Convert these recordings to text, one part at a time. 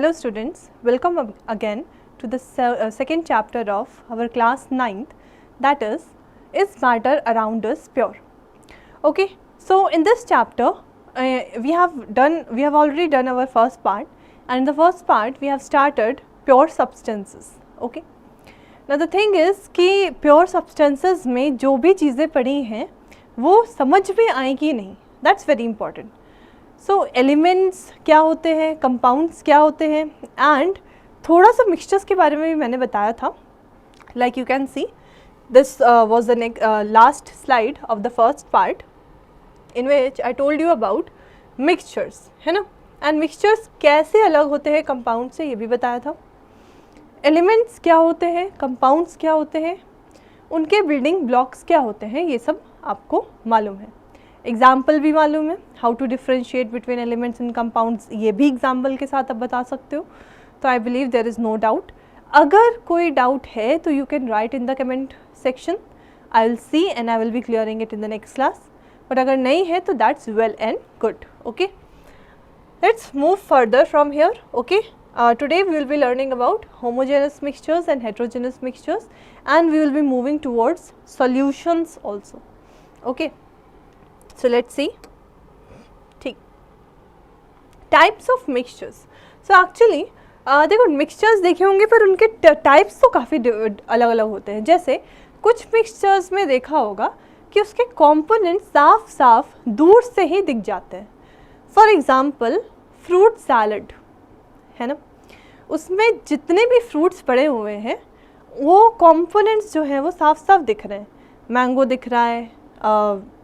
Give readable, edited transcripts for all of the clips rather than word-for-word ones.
Hello students, welcome again to the second chapter of our class 9th, that is matter around us pure? Okay, so in this chapter we have already done our first part, and in the first part we have started pure substances. Okay, now the thing is कि pure substances में जो भी चीज़ें पढ़ी हैं वो समझ में आएगी नहीं, that's very important. So elements क्या होते हैं, कंपाउंड्स क्या होते हैं, एंड थोड़ा सा मिक्सचर्स के बारे में भी मैंने बताया था. Like you can see this was the last slide of the first part in which I told you about mixtures, है ना. एंड मिक्सचर्स कैसे अलग होते हैं कंपाउंड से ये भी बताया था. एलिमेंट्स क्या होते हैं, कंपाउंड्स क्या होते हैं, उनके बिल्डिंग ब्लॉक्स क्या होते हैं, ये सब आपको मालूम है. एग्जाम्पल भी मालूम है, how to differentiate between elements and compounds, ये भी एग्जाम्पल के साथ आप बता सकते हो. तो I believe there is no doubt. अगर कोई डाउट है तो you can write in the comment section, I will see and I will be clearing it in the next class. But अगर नहीं है तो that's well and good. Okay, let's move further from here. Okay, today we will be learning about homogeneous mixtures and heterogeneous mixtures, and we will be moving towards solutions also. Okay, so let's see. ठीक, types of mixtures. So actually देखो mixtures देखे होंगे पर उनके types तो काफ़ी अलग अलग होते हैं. जैसे कुछ मिक्सचर्स में देखा होगा कि उसके कंपोनेंट्स साफ साफ दूर से ही दिख जाते हैं. फॉर एग्जांपल फ्रूट सैलड है ना, उसमें जितने भी फ्रूट्स पड़े हुए हैं वो कंपोनेंट्स जो हैं वो साफ साफ दिख रहे हैं. मैंगो दिख रहा है,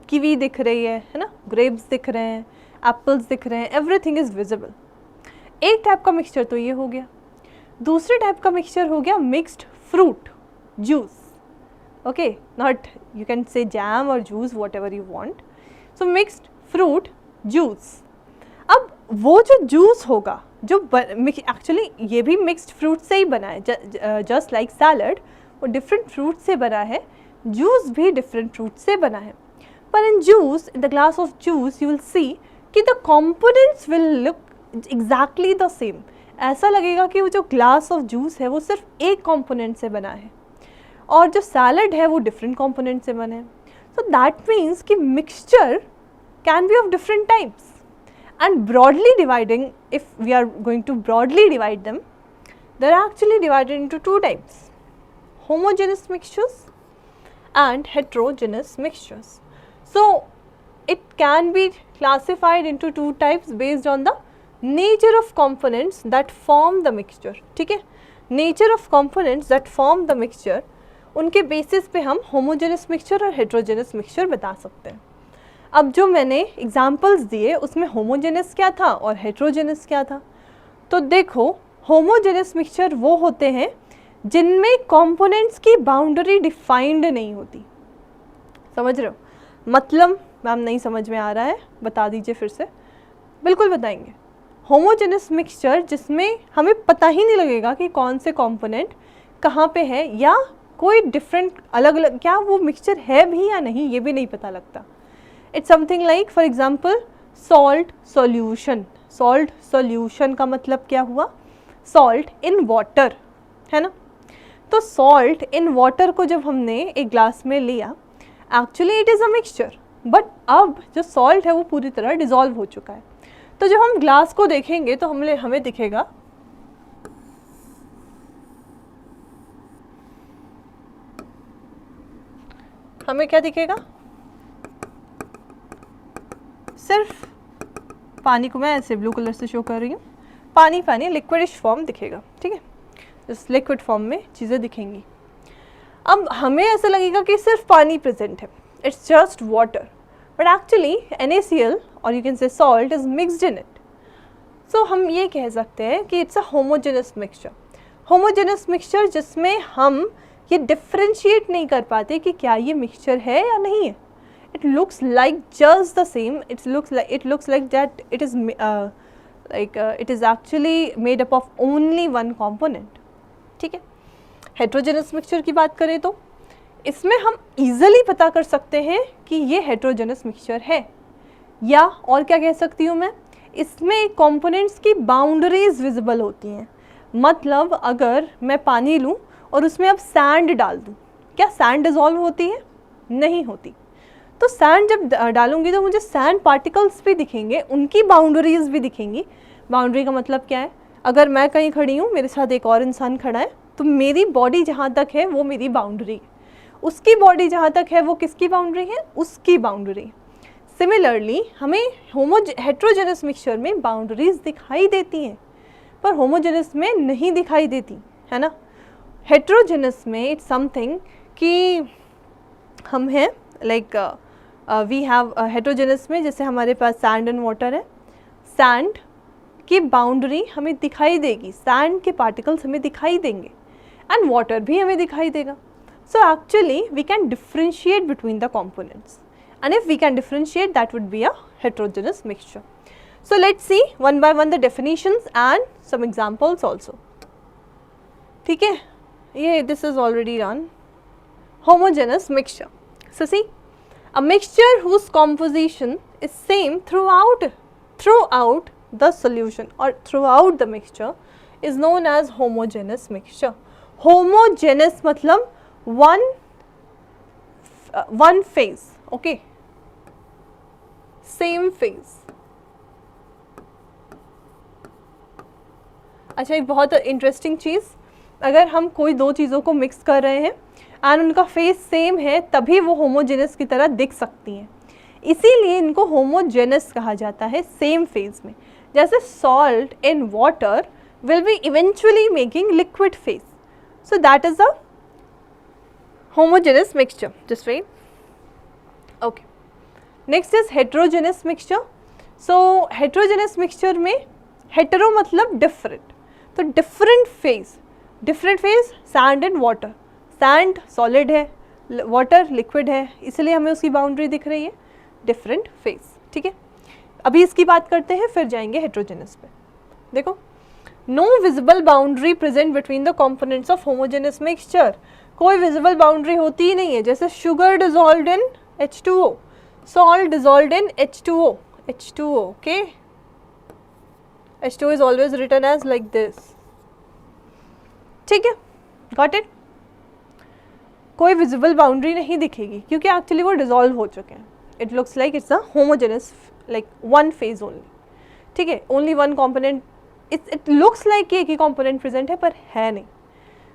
कीवी दिख रही है ना, ग्रेप्स दिख रहे हैं, एप्पल्स दिख रहे हैं, एवरीथिंग इज़ विजिबल. एक टाइप का मिक्सचर तो ये हो गया. दूसरे टाइप का मिक्सचर हो गया mixed fruit juice. Okay, not you can say jam और juice whatever you want. So mixed fruit juice. अब वो जो जूस होगा जो एक्चुअली ये भी मिक्स्ड फ्रूट से ही बना है, जस्ट लाइक सैलड वो डिफरेंट फ्रूट से बना है, जूस भी डिफरेंट फ्रूट से बना है. पर in juice, in the glass of juice you will see कि the components will look exactly the same. ऐसा लगेगा कि वो जो ग्लास ऑफ जूस है वो सिर्फ एक कंपोनेंट से बना है और जो सैलड है वो डिफरेंट कंपोनेंट से बना है. सो दैट मीन्स कि mixture can B of different types. And broadly dividing, if we are going to broadly divide them, they are actually divided into two types: homogeneous mixtures and heterogeneous mixtures. So it can be classified into two types based on the nature of components that form the mixture. ठीक है, nature of components that form the mixture, उनके basis पे हम homogeneous mixture और heterogeneous mixture बता सकते हैं. अब जो मैंने एग्जाम्पल्स दिए उसमें होमोजेनस क्या था और हेट्रोजेनस क्या था. तो देखो, होमोजेनस मिक्सचर वो होते हैं जिनमें कंपोनेंट्स की बाउंड्री डिफाइंड नहीं होती. समझ रहे हो मतलब? मैम नहीं समझ में आ रहा है, बता दीजिए फिर से. बिल्कुल बताएंगे. होमोजेनस मिक्सचर जिसमें हमें पता ही नहीं लगेगा कि कौन से कंपोनेंट कहाँ पे है, या कोई डिफरेंट अलग अलग क्या वो मिक्सचर है भी या नहीं ये भी नहीं पता लगता. It's something like, for example, salt solution. Salt solution का मतलब क्या हुआ? Salt in water, है ना. तो salt in water को जब हमने एक ग्लास में लिया, actually it is a mixture, but अब जो salt है वो पूरी तरह dissolve हो चुका है. तो जब हम ग्लास को देखेंगे तो हमें दिखेगा हमें क्या दिखेगा? सिर्फ पानी को मैं ऐसे ब्लू कलर से शो कर रही हूँ. पानी लिक्विडिश फॉर्म दिखेगा. ठीक है, इस लिक्विड फॉर्म में चीज़ें दिखेंगी. अब हमें ऐसा लगेगा कि सिर्फ पानी प्रेजेंट है, it's just water, but actually NaCl और you can say salt is mixed in it. So हम ये कह सकते हैं कि it's a homogeneous mixture. Homogeneous mixture जिसमें हम ये डिफ्रेंशिएट नहीं कर पाते कि क्या ये मिक्सचर है या नहीं है. It looks like just the same. It looks like that it is it is actually made up of only one component. ठीक है. हेट्रोजेनस मिक्सचर की बात करें तो इसमें हम easily पता कर सकते हैं कि ये हेट्रोजेनस मिक्सचर है. या और क्या कह सकती हूँ मैं, इसमें कंपोनेंट्स की बाउंड्रीज विजिबल होती हैं। मतलब अगर मैं पानी लूँ और उसमें अब सैंड डाल दूँ, क्या सैंड डिज़ोल्व होती है? नहीं होती। तो सैंड जब डालूंगी तो मुझे सैंड पार्टिकल्स भी दिखेंगे, उनकी बाउंड्रीज भी दिखेंगी। बाउंड्री का मतलब क्या है? अगर मैं कहीं खड़ी हूँ, मेरे साथ एक और इंसान खड़ा है, तो मेरी बॉडी जहाँ तक है वो मेरी बाउंड्री है, उसकी बॉडी जहाँ तक है वो किसकी बाउंड्री है? उसकी बाउंड्री। सिमिलरली हमें हेट्रोजेनस मिक्सचर में बाउंड्रीज दिखाई देती हैं, पर होमोजेनस में नहीं दिखाई देती, है ना। हेट्रोजेनस में इट्स समथिंग कि हम हैं लाइक वी हैव हेट्रोजेनस में, जैसे हमारे पास सैंड एंड वाटर है, सैंड की बाउंड्री हमें दिखाई देगी, सैंड के पार्टिकल्स हमें दिखाई देंगे, एंड वाटर भी हमें दिखाई देगा। So actually we can differentiate between the components, and if we can differentiate, that would be a heterogeneous mixture. So let's see one by one the definitions and some examples also. ठीक है, ये this is already done. Homogeneous mixture. So see, a mixture whose composition is same throughout the solution or throughout the mixture is known as homogeneous mixture. Homogeneous मतलब one phase, okay, same phase. अच्छा, एक बहुत interesting चीज़, अगर हम कोई दो चीज़ों को मिक्स कर रहे हैं एंड उनका फेस सेम है, तभी वो होमोजेनस की तरह दिख सकती हैं, इसीलिए इनको होमोजेनस कहा जाता है सेम फेज में। जैसे salt in water will be eventually making liquid phase, so that is a homogeneous mixture this way. Okay, next is heterogeneous mixture. So heterogeneous mixture में hetero मतलब different, तो different phase sand and water, sand solid है, water liquid है, इसलिए हमें उसकी boundary दिख रही है, different phase। ठीक है, अभी इसकी बात करते हैं, फिर जाएंगे heterogeneous पे। देखो, no visible boundary present between the components of homogeneous mixture, कोई विजिबल बाउंड्री होती ही नहीं है। जैसे sugar dissolved in H2O, salt dissolved in H2O, okay, H2O is always written as like this. ठीक है, गॉट इट। कोई विजिबल बाउंड्री नहीं दिखेगी क्योंकि एक्चुअली वो डिजॉल्व हो चुके हैं। It looks like it's a homogeneous like one phase only. ठीक है, only one component, it looks like एक ही कॉम्पोनेंट प्रेजेंट है, पर है नहीं,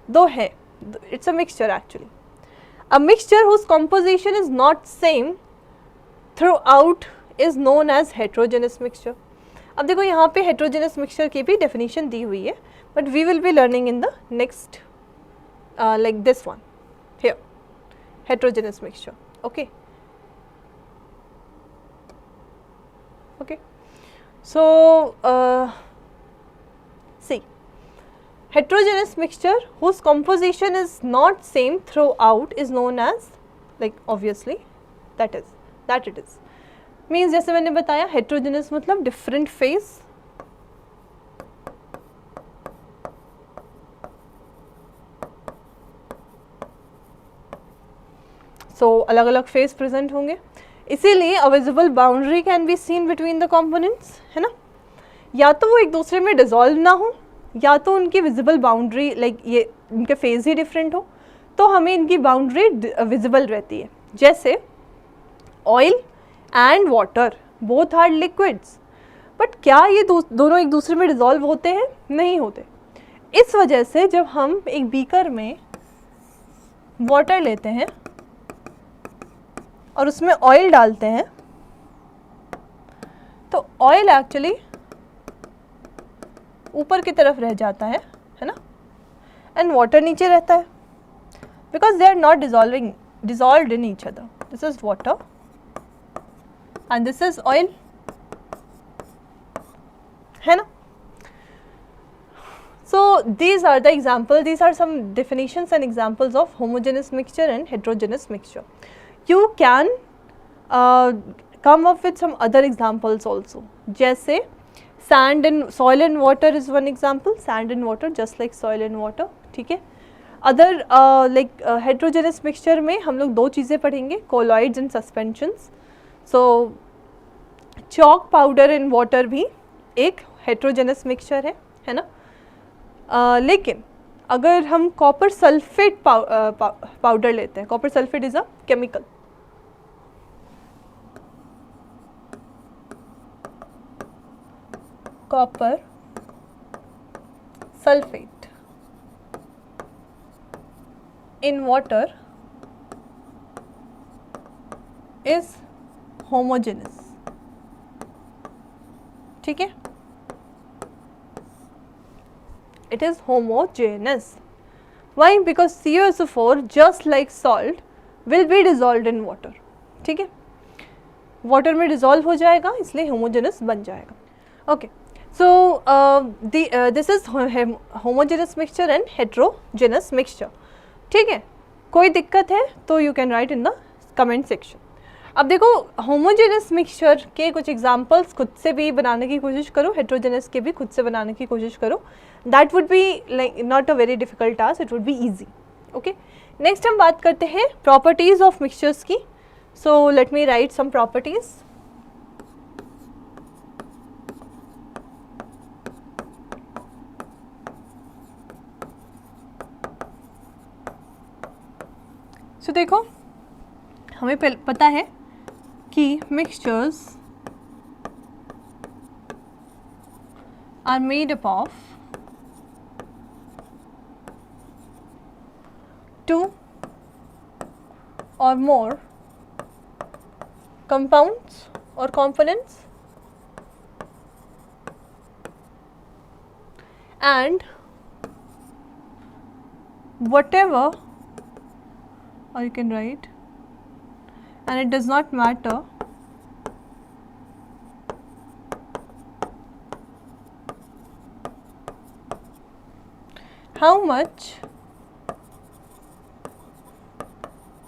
दो है। It's a mixture actually. A mixture whose composition is not same throughout is known as heterogeneous mixture. अब देखो यहाँ पे heterogeneous mixture की भी definition दी हुई है, but we will be learning in the next like this one here, heterogeneous mixture. Okay. Okay. So see, heterogeneous mixture whose composition is not same throughout is known as, like obviously that it is means, जैसे मैंने बताया heterogeneous मतलब different phase, so अलग अलग phase present होंगे, इसीलिए a visible boundary can be seen between the components, है ना। या तो वो एक दूसरे में डिजॉल्व ना हो, या तो उनकी विजिबल बाउंड्री लाइक ये इनके फेज ही डिफरेंट हो, तो हमें इनकी बाउंड्री विजिबल रहती है। जैसे oil and water both are liquids, but क्या ये दोनों एक दूसरे में डिजॉल्व होते हैं? नहीं होते। इस वजह से जब हम एक बीकर में वाटर लेते हैं और उसमें ऑयल डालते हैं, तो ऑयल एक्चुअली ऊपर की तरफ रह जाता है ना, एंड वाटर नीचे रहता है, because they are not dissolved in each other. This is water and this is oil, है ना। So these are the example, these are some definitions and examples of homogeneous mixture and heterogeneous mixture. You can come up with some other examples also, जैसे sand and soil and water is one example, sand and water just like soil and water। ठीक है, other like heterogeneous mixture में हम लोग दो चीज़ें पढ़ेंगे, colloids and suspensions. So chalk powder in water भी एक हेट्रोजेनस मिक्सचर है ना। लेकिन अगर हम कॉपर सल्फेट पाउडर लेते हैं, copper sulphate is a chemical, copper sulphate in water is homogeneous, ठीक है, it is homogeneous. Why? Because CuSO4 just like salt will be dissolved in water, ठीक है, वाटर में डिजॉल्व हो जाएगा, इसलिए होमोजेनस बन जाएगा। Okay, so this is homogeneous mixture and heterogeneous mixture, ठीक है। कोई दिक्कत है तो you can write in the comment section. अब देखो, होमोजेनस मिक्सचर के कुछ एग्जांपल्स खुद से भी बनाने की कोशिश करो, हेट्रोजेनस के भी खुद से बनाने की कोशिश करो। That would be like not a very difficult task, it would be easy. Okay, next हम बात करते हैं प्रॉपर्टीज ऑफ मिक्सचर्स की। So let me write some properties. So देखो, हमें पता है कि mixtures are made up of two or more compounds or components, and whatever, or you can write, and it does not matter how much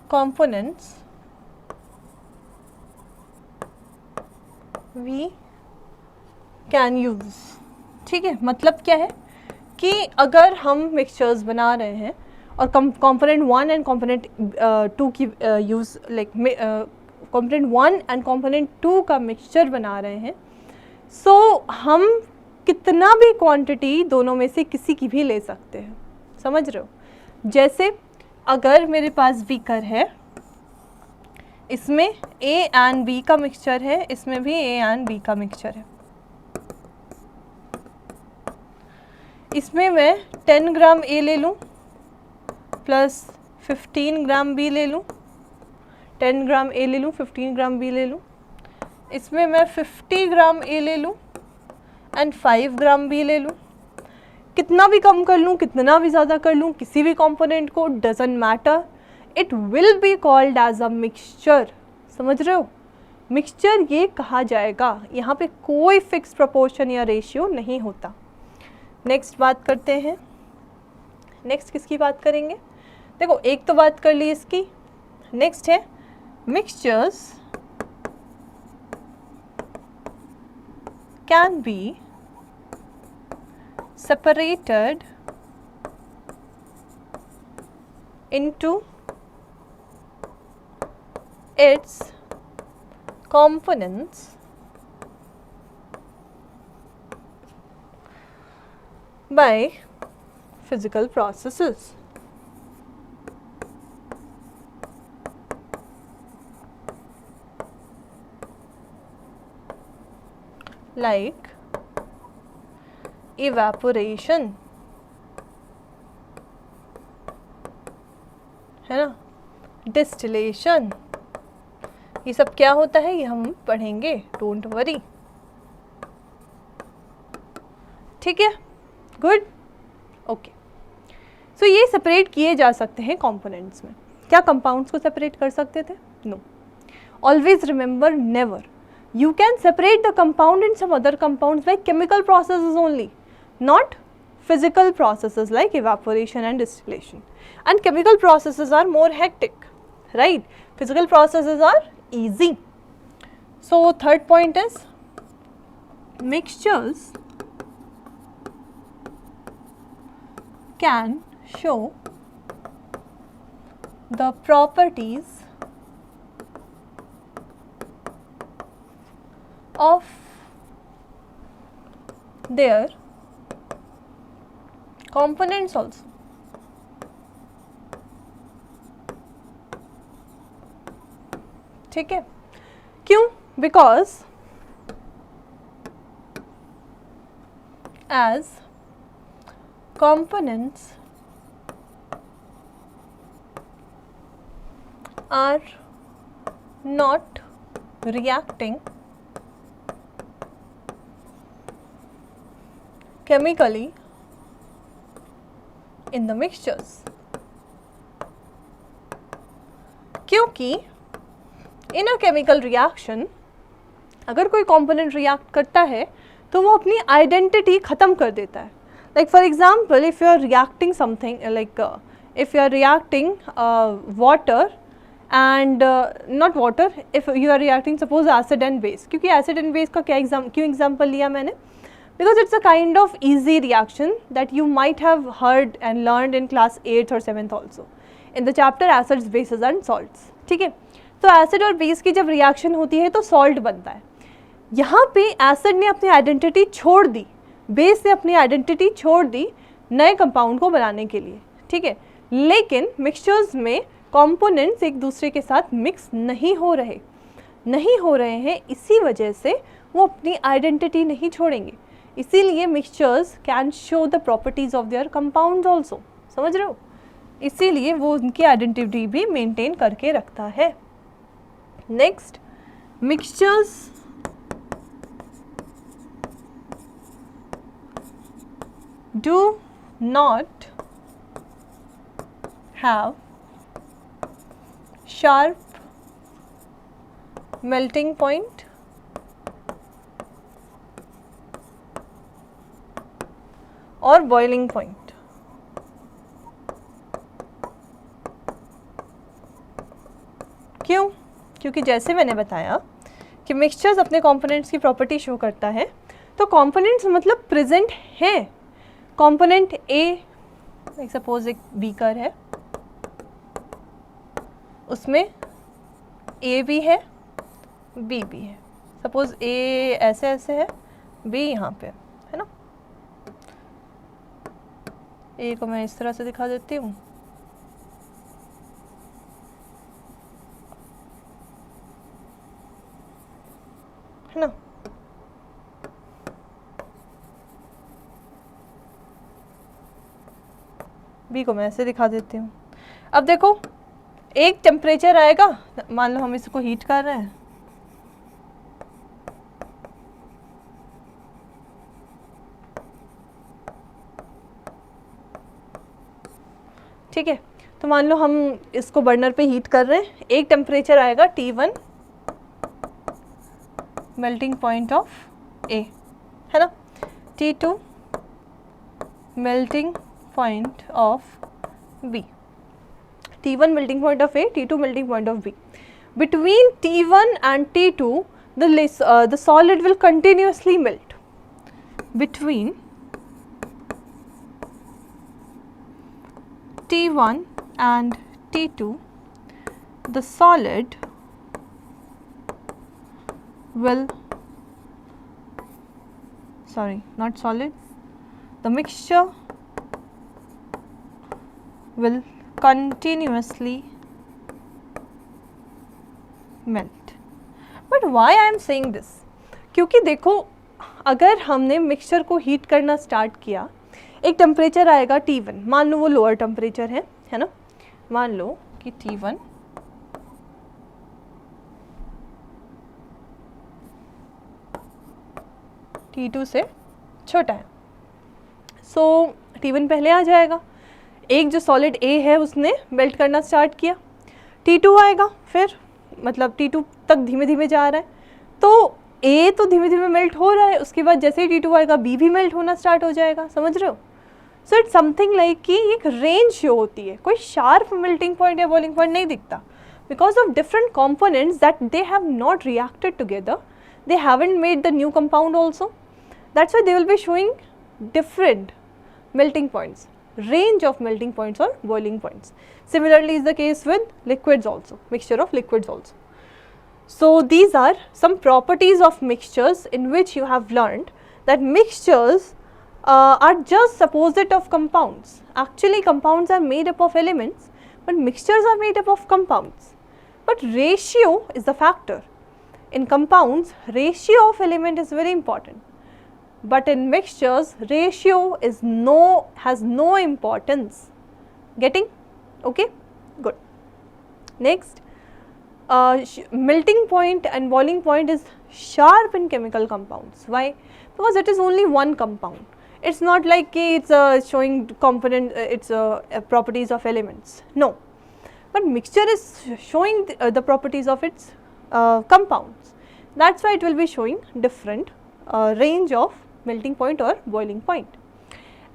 components we can use, ठीक है। मतलब क्या है कि अगर हम मिक्सचर्स बना रहे हैं और कंपोनेंट 1 एंड कंपोनेंट 2 की use, like component 1 and component 2 का मिक्सचर बना रहे हैं, सो हम कितना भी क्वांटिटी दोनों में से किसी की भी ले सकते हैं, समझ रहे हो। जैसे अगर मेरे पास बीकर है, इसमें A एंड B का मिक्सचर है, इसमें भी A एंड B का मिक्सचर है, इसमें मैं 10 ग्राम A ले लूँ प्लस 15 ग्राम B ले लूँ, 10 ग्राम A ले लूँ, 15 ग्राम B ले लूँ, इसमें मैं 50 ग्राम A ले लूँ एंड 5 ग्राम B ले लूँ। कितना भी कम कर लूँ, कितना भी ज़्यादा कर लूँ, किसी भी कंपोनेंट को, doesn't matter, it will be called as a mixture. समझ रहे हो, मिक्सचर ये कहा जाएगा, यहाँ पे कोई फिक्स प्रोपोर्शन या रेशियो नहीं होता। नेक्स्ट बात करते हैं, नेक्स्ट किसकी बात करेंगे। देखो, एक तो बात कर ली इसकी, नेक्स्ट है mixtures can be separated into its components by physical processes. Like evaporation, है ना, डिस्टिलेशन, ये सब क्या होता है ये हम पढ़ेंगे, डोंट वरी, ठीक है, गुड, ओके। सो ये सेपरेट किए जा सकते हैं कंपोनेंट्स में। क्या कंपाउंड्स को सेपरेट कर सकते थे? No. Always remember, never. You can separate the compound in some other compounds by chemical processes only, not physical processes like evaporation and distillation. And chemical processes are more hectic, right? Physical processes are easy. So third point is mixtures can show the properties of their components also. ठीक है, क्यों? Because as components are not reacting chemically in the mixtures, क्योंकि in a chemical reaction अगर कोई component react करता है तो वो अपनी identity ख़त्म कर देता है. Like for example, if you are reacting something like if you are reacting water and not water, if you are reacting suppose acid and base, क्योंकि acid and base का क्या क्यों example लिया मैंने? Because it's a kind of easy reaction that you might have heard and learned in class 8th or 7th also in the chapter acids, bases and salts. ठीक है, तो acid और base की जब रिएक्शन होती है तो सॉल्ट बनता है. यहाँ पे एसिड ने अपनी आइडेंटिटी छोड़ दी, बेस ने अपनी आइडेंटिटी छोड़ दी नए कंपाउंड को बनाने के लिए. ठीक है, लेकिन मिक्सचर्स में कंपोनेंट्स एक दूसरे के साथ मिक्स नहीं हो रहे हैं, इसी वजह से वो अपनी आइडेंटिटी नहीं छोड़ेंगे. इसीलिए mixtures can show the properties of their compounds also. समझ रहे हो? इसीलिए वो उनकी आइडेंटिटी भी मेंटेन करके रखता है. Next, mixtures do not have sharp melting point और boiling point. क्यों? क्योंकि जैसे मैंने बताया कि मिक्सचर्स अपने कंपोनेंट्स की प्रॉपर्टी शो करता है, तो कंपोनेंट्स मतलब प्रेजेंट हैं. कंपोनेंट ए, लाइक सपोज एक बीकर है, उसमें ए भी है, बी भी है. सपोज ए ऐसे ऐसे है, बी यहाँ पे है ना. ए को मैं इस तरह से दिखा देती हूँ. है ना. बी को मैं ऐसे दिखा देती हूँ. अब देखो, एक टेम्परेचर आएगा, मान लो हम इसको हीट कर रहे हैं, ठीक है. तो मान लो हम इसको बर्नर पे हीट कर रहे हैं, एक टेम्परेचर आएगा T1 मेल्टिंग पॉइंट ऑफ ए, है ना, T2 melting point of B, T1 melting point of A, T2 melting point of B. Between T1 and T2, the solid will continuously melt. Between T1 and T2, the solid will, sorry, not solid, the mixture will continuously melt. But why I am saying this? क्योंकि देखो, अगर हमने mixture को heat करना start किया, एक temperature आएगा T1, मान लो वो लोअर टेम्परेचर है ना. मान लो कि T1 T2 से छोटा है, सो T1 पहले आ जाएगा. एक जो सॉलिड A है उसने मेल्ट करना स्टार्ट किया, T2 आएगा, फिर मतलब T2 तक धीमे धीमे जा रहा है, तो A तो धीमे धीमे मेल्ट हो रहा है, उसके बाद जैसे ही T2 आएगा B भी मेल्ट होना स्टार्ट हो जाएगा. समझ रहे हो? सो इट्स समथिंग लाइक कि एक रेंज शो होती है, कोई शार्प मेल्टिंग पॉइंट या बॉइलिंग पॉइंट नहीं दिखता, because of different components that they have not reacted together, they haven't made the new compound also, that's why they will be showing different melting points, range of melting points or boiling points. Similarly is the case with liquids also, mixture of liquids also. So these are some properties of mixtures in which you have learned that mixtures are just opposite of compounds. Actually compounds are made up of elements, but mixtures are made up of compounds. But ratio is the factor. In compounds, ratio of element is very important, but in mixtures, ratio has no importance. Getting? Okay, good. Next, melting point and boiling point is sharp in chemical compounds. Why? Because it is only one compound. It's not like it's showing component, properties of elements. No, but mixture is showing the properties of its compounds. That's why it will be showing different range of melting point or boiling point.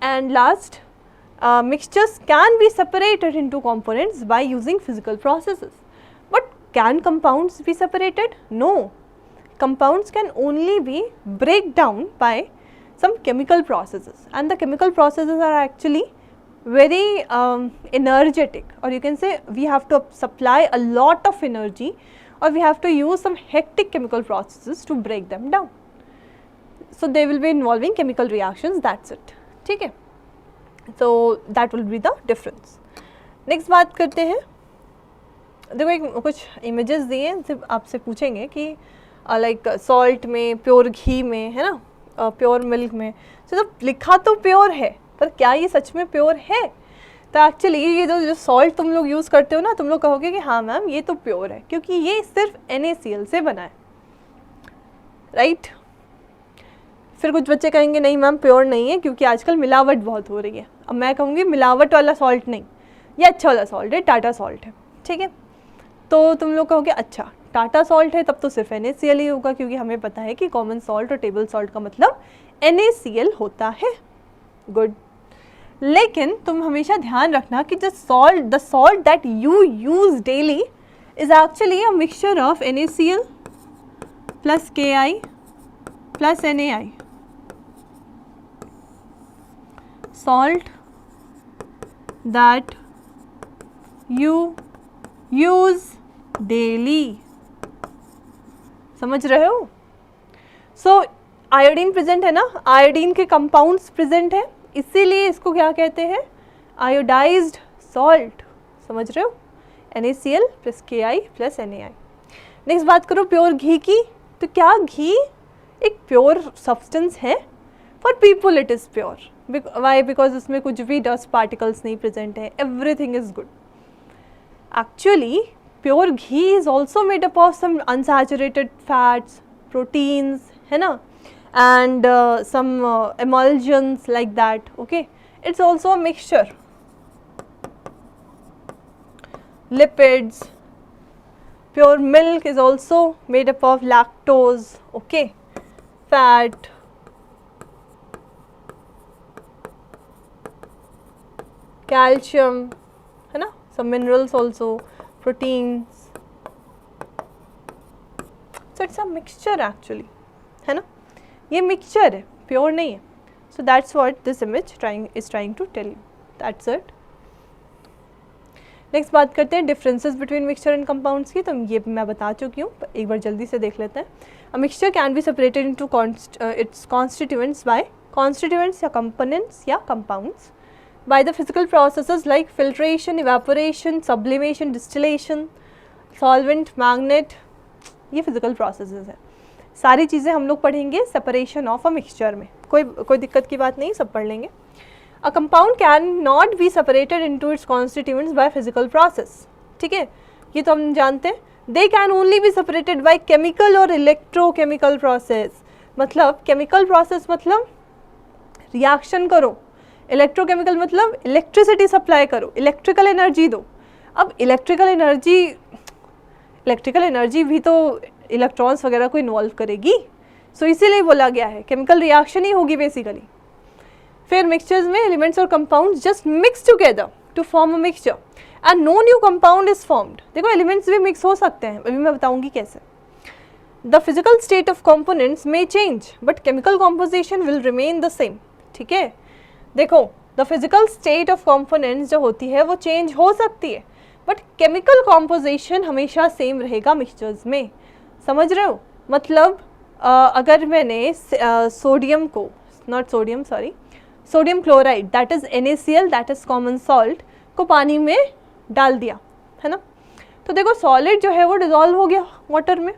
And last, mixtures can be separated into components by using physical processes. But can compounds be separated? No. Compounds can only be break down by some chemical processes, and the chemical processes are actually very energetic, or you can say we have to supply a lot of energy, or we have to use some hectic chemical processes to break them down. So they will be involving chemical reactions, that's it. ठीक है, so that will be the difference. Next बात करते हैं, देखो एक कुछ images दिए हैं, सिर्फ आपसे पूछेंगे कि लाइक सॉल्ट में, प्योर घी में, है ना, प्योर मिल्क में, तो लिखा तो प्योर है, पर क्या ये सच में प्योर है? तो एक्चुअली ये जो सॉल्ट तुम लोग यूज़ करते हो ना, तुम लोग कहोगे कि हाँ मैम ये तो प्योर है, क्योंकि ये सिर्फ NaCl से बना है, राइट? फिर कुछ बच्चे कहेंगे नहीं मैम प्योर नहीं है, क्योंकि आजकल मिलावट बहुत हो रही है। अब मैं कहूँगी मिलावट वाला सॉल्ट नहीं, ये अच्छा वाला सॉल्ट है, टाटा सॉल्ट है, ठीक है? तो तुम लोग कहोगे अच्छा टाटा सॉल्ट है, तब तो सिर्फ NaCl ही होगा, क्योंकि हमें पता है कि कॉमन सॉल्ट और टेबल सॉल्ट का मतलब NaCl होता है। गुड, लेकिन तुम हमेशा ध्यान रखना कि the salt that you use daily is actually a mixture of NaCl plus Ki plus NaI। Salt that you use daily, समझ रहे हो? सो आयोडीन प्रेजेंट है ना, आयोडीन के कंपाउंड्स प्रेजेंट है, इसीलिए इसको क्या कहते हैं? आयोडाइज्ड सॉल्ट, समझ रहे हो? NaCl plus Ki plus NaI। Next बात करो प्योर घी की, तो क्या घी एक प्योर सब्सटेंस है? For people it is pure, why? Because उसमें कुछ भी डस्ट पार्टिकल्स नहीं प्रेजेंट है, everything is good. Actually pure घी is also made up of some unsaturated fats, proteins, है ना, and some emulsions like that. Okay, it's also a mixture. Lipids, pure milk is also made up of lactose, okay, fat, calcium, है ना, some minerals also, proteins. So it's a mixture actually, है ना, ये mixture है, प्योर नहीं है। So that's what this image is trying to tell you, that's it. Next बात करते हैं differences between mixture and compounds की, तो ये मैं बता चुकी हूँ, एक बार जल्दी से देख लेते हैं। A mixture can be separated into its constituents by constituents या कंपोनेंट्स या compounds by the physical processes like filtration, evaporation, sublimation, distillation, solvent, magnet, ये फिजिकल प्रोसेसेस हैं। सारी चीज़ें हम लोग पढ़ेंगे सेपरेशन ऑफ अ मिक्सचर में, कोई दिक्कत की बात नहीं, सब पढ़ लेंगे। A compound can not be separated into its constituents by physical process, ठीक है, ये तो हम जानते हैं। They can only B separated by chemical और इलेक्ट्रोकेमिकल प्रोसेस। मतलब केमिकल प्रोसेस मतलब रिएक्शन करो, इलेक्ट्रोकेमिकल मतलब इलेक्ट्रिसिटी सप्लाई करो, इलेक्ट्रिकल एनर्जी दो। अब इलेक्ट्रिकल एनर्जी भी तो इलेक्ट्रॉन्स वगैरह को इन्वॉल्व करेगी, सो इसीलिए बोला गया है केमिकल रिएक्शन ही होगी बेसिकली। फिर मिक्सचर्स में एलिमेंट्स और compounds just mix together to form a mixture and no new compound is formed. देखो एलिमेंट्स भी मिक्स हो सकते हैं, अभी मैं बताऊंगी कैसे। The physical state of components may change but chemical composition will remain the same, ठीक है। देखो the physical state of components जो होती है वो चेंज हो सकती है, बट केमिकल कॉम्पोजिशन हमेशा सेम रहेगा मिक्सचर्स में, समझ रहे हो? मतलब अगर मैंने सोडियम को, not sodium sorry, sodium chloride that is NaCl that is common salt को पानी में डाल दिया, है ना, तो देखो सॉलिड जो है वो डिज़ोल्व हो गया वाटर में,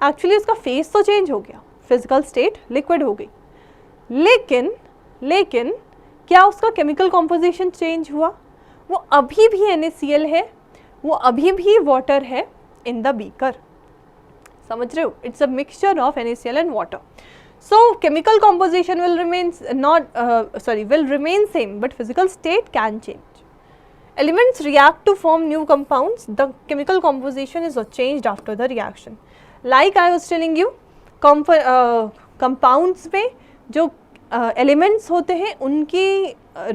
एक्चुअली उसका फेस तो चेंज हो गया, फिजिकल स्टेट लिक्विड हो गई, लेकिन क्या उसका केमिकल कॉम्पोजिशन चेंज हुआ? वो अभी भी NaCl है, वो अभी भी वाटर है इन द बीकर, समझ रहे हो? It's a mixture of NaCl and water. So chemical composition will remain same, but physical state can change. Elements react to form new compounds. The chemical composition is changed after the reaction. Like I was telling you, compounds में जो elements होते हैं उनकी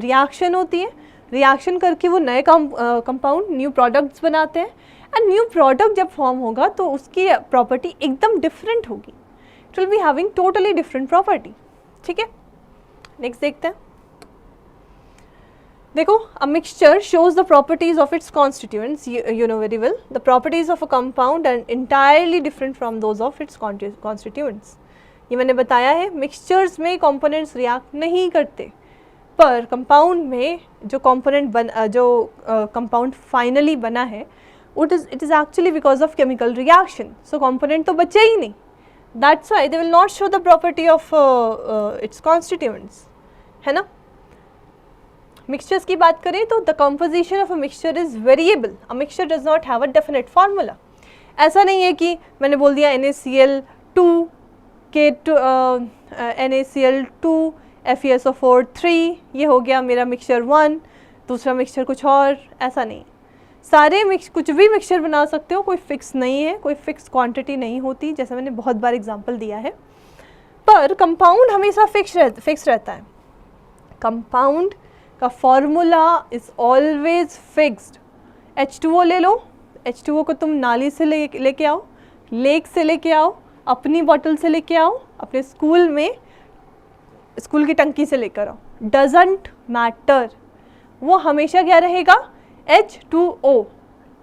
reaction होती है, reaction करके वो नए compound, new products बनाते हैं, and new product जब form होगा तो उसकी property एकदम different होगी. It will be having totally different property. ठीक है, नेक्स्ट देखते हैं. देखो, a mixture shows the properties of its constituents. You know very well the properties of a compound are entirely different from those of its constituents. ये मैंने बताया है, mixtures में कंपोनेंट्स रिएक्ट नहीं करते, पर कंपाउंड में जो कंपाउंड फाइनली बना है it is actually because of chemical reaction. So component तो बचे ही नहीं, that's why they will not show the property of its constituents, है ना. मिक्सचर्स की बात करें तो the composition of a mixture is variable. A mixture does not have a definite formula. ऐसा नहीं है कि मैंने बोल दिया NaCl2 NaCl2 FeSO4 3, ये हो गया मेरा मिक्सचर 1, दूसरा मिक्सचर कुछ और, ऐसा नहीं. सारे कुछ भी मिक्सचर बना सकते हो, कोई फिक्स नहीं है, कोई फिक्स क्वांटिटी नहीं होती, जैसे मैंने बहुत बार एग्जांपल दिया है. पर कंपाउंड हमेशा फिक्स रहता है. कंपाउंड का formula is always fixed. H2O ले लो, H2O को तुम नाली से लेके आओ, लेक से लेके आओ, अपनी बॉटल से लेके आओ, अपने स्कूल की टंकी से लेकर आओ, डजंट मैटर, वो हमेशा क्या रहेगा? H2O,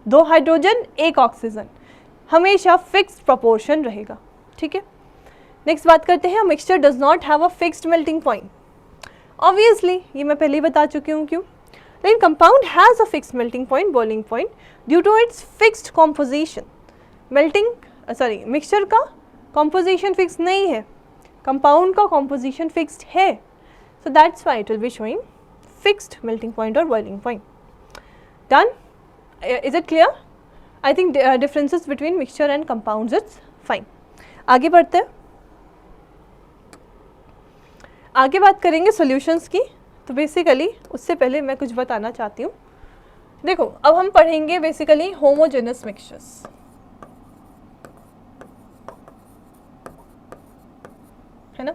2 हाइड्रोजन 1 ऑक्सीजन, हमेशा फिक्स्ड प्रोपोर्शन रहेगा. ठीक है, नेक्स्ट बात करते हैं. Mixture does not have a fixed melting point. Obviously ये मैं पहले ही बता चुकी हूँ क्यों, लेकिन compound has a fixed melting point, boiling point, due to its fixed composition. Mixture का कॉम्पोजिशन फिक्स नहीं है, कंपाउंड का कॉम्पोजिशन फिक्स्ड है. So that's why it will be showing fixed melting point और boiling point. Done? Is it clear? I think differences between mixture and compounds it's fine. आगे बढ़ते हैं. आगे बात करेंगे सॉल्यूशंस की. तो बेसिकली उससे पहले मैं कुछ बताना चाहती हूँ. देखो, अब हम पढ़ेंगे बेसिकली होमोजेनस मिक्सचर्स, है ना.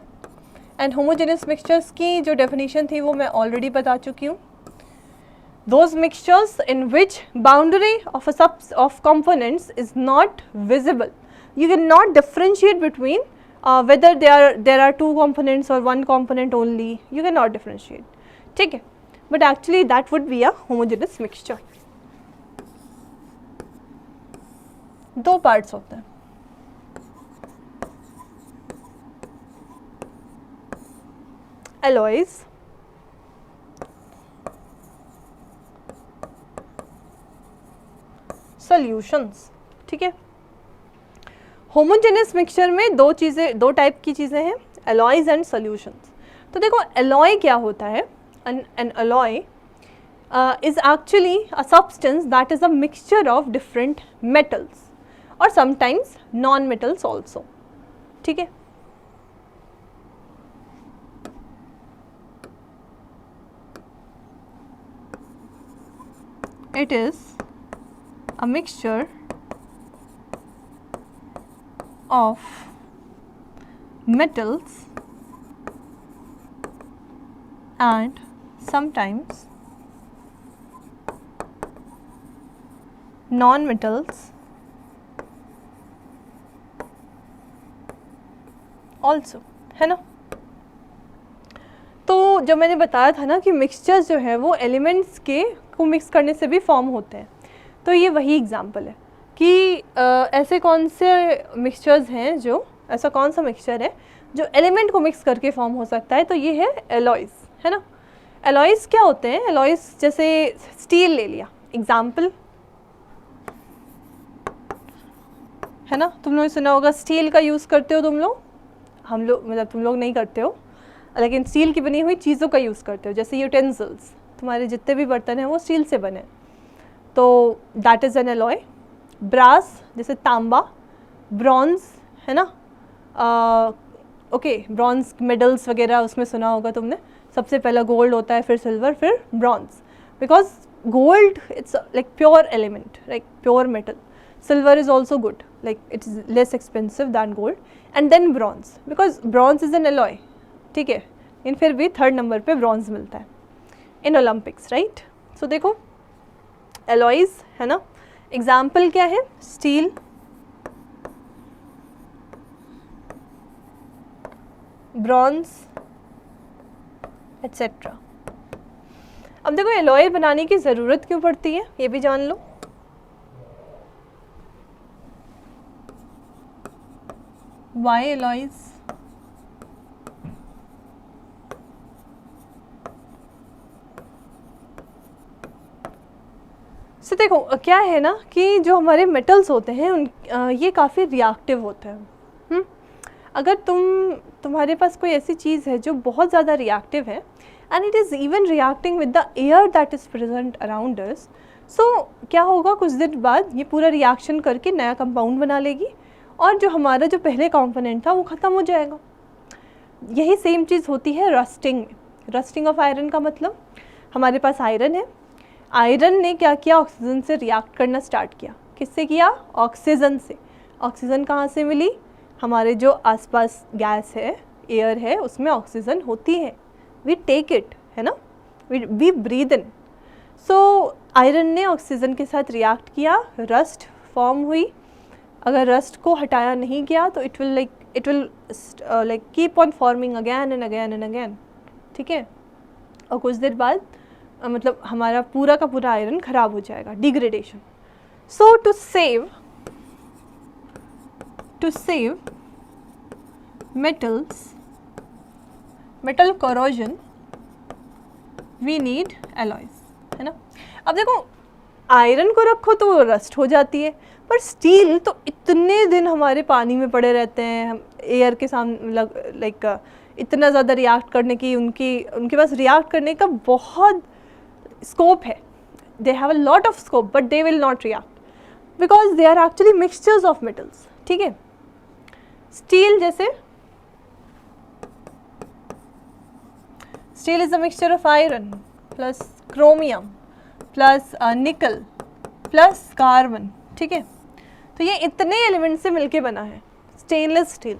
एंड होमोजेनस मिक्सचर्स की जो डेफिनेशन थी वो मैं ऑलरेडी बता चुकी हूँ. Those mixtures in which boundary of components is not visible. You cannot differentiate between whether there are 2 components or 1 component only. You cannot differentiate. ठीक है, but actually that would be a homogeneous mixture. 2 parts होते हैं. Alloys, solutions. ठीक है, homogeneous mixture में दो type की चीज़ें हैं, एलॉयज एंड सॉल्यूशंस. तो देखो, एलॉय क्या होता है? N alloy is actually a substance that is a mixture of different metals और समटाइम्स नॉन मेटल्स ऑल्सो. ठीक है, it is a mixture of metals and sometimes non-metals also, है ना. तो जब मैंने बताया था ना कि मिक्सचर्स जो है वो एलिमेंट्स के को मिक्स करने से भी फॉर्म होते हैं, तो ये वही एग्जाम्पल है कि ऐसे कौन से मिक्सचर्स हैं जो ऐसा कौन सा मिक्सचर है जो एलिमेंट को मिक्स करके फॉर्म हो सकता है? तो ये है एलॉयज़, है ना। एलॉयज़ क्या होते हैं? एलॉयज़ जैसे स्टील ले लिया एग्जाम्पल, है ना। तुम लोगों ने सुना होगा स्टील का यूज़ करते हो तुम लोग, हम लोग मतलब तुम लोग नहीं करते हो, लेकिन स्टील की बनी हुई चीज़ों का यूज़ करते हो। जैसे यूटेंसिल्स, तुम्हारे जितने भी बर्तन हैं वो स्टील से बने, तो that is an alloy. Brass जैसे तांबा, ब्रॉन्ज, है ना। ओके, ब्रॉन्ज मेडल्स वगैरह उसमें सुना होगा तुमने, सबसे पहला गोल्ड होता है, फिर सिल्वर, फिर bronze, because gold it's like pure element, like pure metal. Silver is also good, like it is less expensive than gold, and then bronze because bronze is an alloy, ठीक है। इन फिर भी third number पे bronze मिलता है in Olympics, right. सो देखो alloys, है ना। एग्जाम्पल क्या है? Steel, bronze etcetera. अब देखो एलॉय बनाने की ज़रूरत क्यों पड़ती है ये भी जान लो। Why alloys? So देखो क्या है ना कि जो हमारे मेटल्स होते हैं उन ये काफ़ी रिएक्टिव होते हैं। अगर तुम्हारे पास कोई ऐसी चीज़ है जो बहुत ज़्यादा रिएक्टिव है and it is even reacting with the air that is present around us, so क्या होगा, कुछ दिन बाद ये पूरा रिएक्शन करके नया कंपाउंड बना लेगी और जो हमारा जो पहले कंपोनेंट था वो ख़त्म हो जाएगा। यही सेम चीज़ होती है रस्टिंग में। रस्टिंग ऑफ आयरन का मतलब, हमारे पास आयरन है, आयरन ने क्या किया, ऑक्सीजन से रिएक्ट करना स्टार्ट किया। किससे किया? ऑक्सीजन से। ऑक्सीजन कहाँ से मिली? हमारे जो आसपास गैस है, एयर है, उसमें ऑक्सीजन होती है, वी टेक इट, है ना, we breathe in. So iron ने ऑक्सीजन के साथ रिएक्ट किया, रस्ट फॉर्म हुई। अगर रस्ट को हटाया नहीं गया तो it will like keep on forming again and again and again, ठीक है। और कुछ देर बाद मतलब हमारा पूरा का पूरा आयरन ख़राब हो जाएगा, degradation. So to save metals, metal corrosion, we need alloys, है ना। अब देखो आयरन को रखो तो वो रस्ट हो जाती है, पर स्टील तो इतने दिन हमारे पानी में पड़े रहते हैं, हम एयर के सामने लाइक इतना ज़्यादा रिएक्ट करने की उनके पास रिएक्ट करने का बहुत स्कोप है। They have a lot of scope but they will not react because they are actually mixtures of metals, ठीक है। स्टील जैसे, steel is a mixture of iron plus chromium plus nickel plus carbon, ठीक है। तो ये इतने element से मिलके बना है स्टेनलेस स्टील,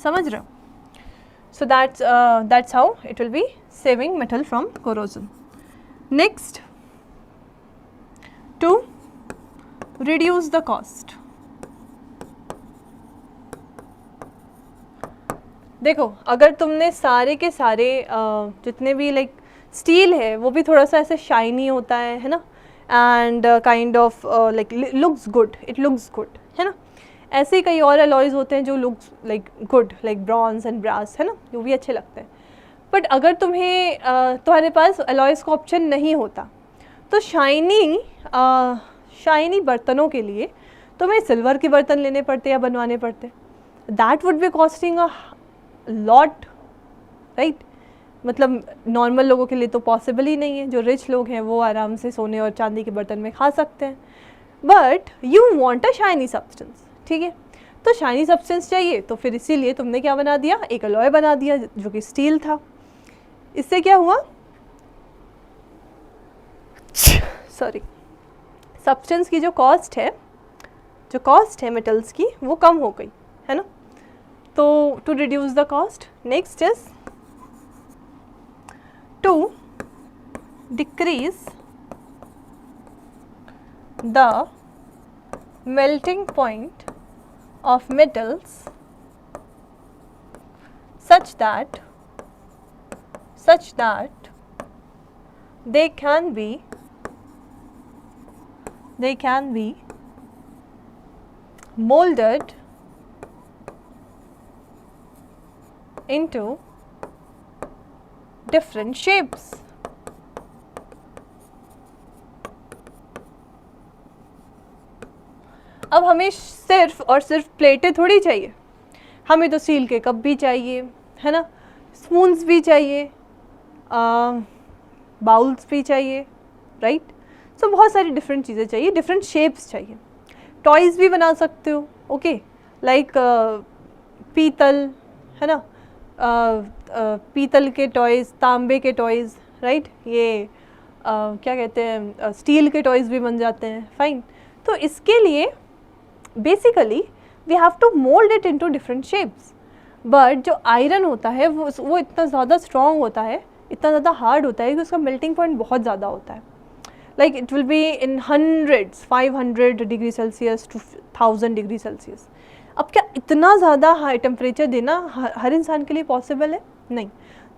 समझ रहे हो। So that's how it will be saving metal from corrosion. Next, to reduce the cost. देखो अगर तुमने सारे के सारे जितने भी लाइक स्टील है वो भी थोड़ा सा ऐसे शाइनी होता है ना, and kind of like looks good, it looks good, है ना। ऐसे ही कई और एलॉयज़ होते हैं जो looks like good, like bronze and brass, है ना, वो भी अच्छे लगते हैं। बट अगर तुम्हें तुम्हारे पास एलॉयज़ का ऑप्शन नहीं होता तो शाइनी बर्तनों के लिए तुम्हें सिल्वर के बर्तन लेने पड़ते या बनवाने पड़ते। That would be costing a lot, right. मतलब नॉर्मल लोगों के लिए तो पॉसिबल ही नहीं है, जो रिच लोग हैं वो आराम से सोने और चांदी के बर्तन में खा सकते हैं, but you want a shiny substance, ठीक है। तो शाइनी सब्सटेंस चाहिए तो फिर इसीलिए तुमने क्या बना दिया, एक अलॉय बना दिया जो कि स्टील था। इससे क्या हुआ, सॉरी, सब्सटेंस की जो कॉस्ट है मेटल्स की वो कम हो गई, है ना। तो to reduce the cost, next is to decrease the melting point of metals such that they can be molded into different shapes. अब हमें सिर्फ और सिर्फ प्लेटें थोड़ी चाहिए, हमें तो स्टील के कप भी चाहिए, है ना, स्पून्स भी चाहिए, बाउल्स भी चाहिए, राइट। सो बहुत सारी डिफरेंट चीज़ें चाहिए, डिफरेंट शेप्स चाहिए। टॉयज़ भी बना सकते हो, ओके, लाइक पीतल, है ना, पीतल के टॉयज़, तांबे के टॉयज़, राइट, ये क्या कहते हैं, स्टील के टॉयज़ भी बन जाते हैं, फाइन। तो इसके लिए basically we have to mould it into different shapes, but जो आयरन होता है वो इतना ज़्यादा स्ट्रॉन्ग होता है, इतना ज़्यादा हार्ड होता है कि उसका मेल्टिंग पॉइंट बहुत ज़्यादा होता है, like it will be in hundreds, 500 degree Celsius to 1000 degree Celsius. अब क्या इतना ज़्यादा हाई टेम्परेचर देना हर इंसान के लिए पॉसिबल है? नहीं।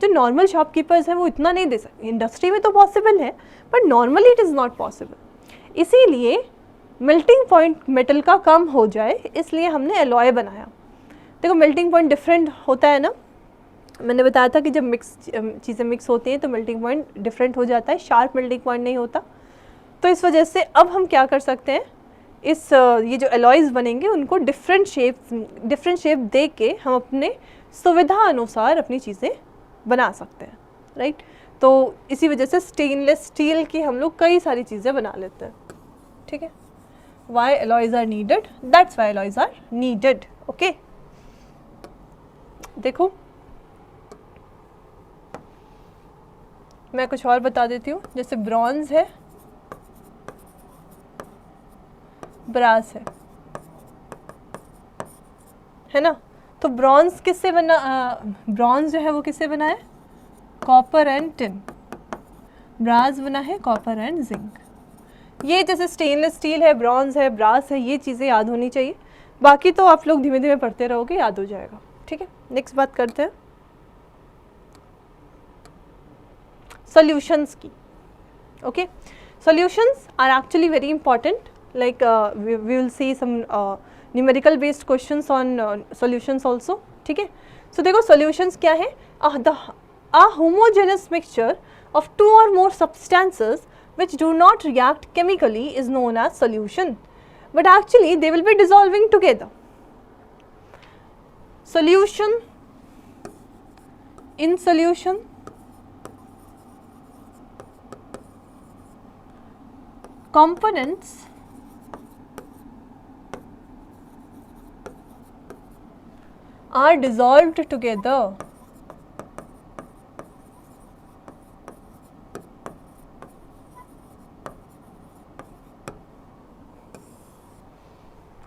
जो नॉर्मल शॉपकीपर्स हैं वो इतना नहीं दे सकते, इंडस्ट्री में तो पॉसिबल है but normally it is not possible. इसीलिए मेल्टिंग पॉइंट मेटल का कम हो जाए, इसलिए हमने एलॉय बनाया। देखो मेल्टिंग पॉइंट डिफरेंट होता है ना, मैंने बताया था कि जब चीज़ें मिक्स होती हैं तो मेल्टिंग पॉइंट डिफरेंट हो जाता है, शार्प मेल्टिंग पॉइंट नहीं होता। तो इस वजह से अब हम क्या कर सकते हैं, ये जो एलॉयज़ बनेंगे उनको डिफरेंट शेप दे के हम अपने सुविधा अनुसार अपनी चीज़ें बना सकते हैं, राइट। तो इसी वजह से स्टेनलेस स्टील की हम लोग कई सारी चीज़ें बना लेते हैं, ठीक है। Why alloys are needed? That's why alloys are needed. Okay. देखो मैं कुछ और बता देती हूँ, जैसे ब्रॉन्ज है, ब्रास है ना। तो ब्रॉन्ज किससे बना, ब्रॉन्ज जो है वो किससे बना है? Copper and tin. ब्रास बना है कॉपर एंड जिंक। ये जैसे स्टेनलेस स्टील है, ब्रॉन्ज है, ब्रास है, ये चीज़ें याद होनी चाहिए, बाकी तो आप लोग धीमे धीमे पढ़ते रहोगे, याद हो जाएगा, ठीक है। नेक्स्ट बात करते हैं सॉल्यूशंस की। Okay, solutions are actually very important, like we will see some numerical based questions on solutions also, ठीक है। सो देखो सॉल्यूशंस क्या है, a homogeneous mixture of two or more substances which do not react chemically is known as solution, but actually they will be dissolving together. Solution, in solution, components are dissolved together.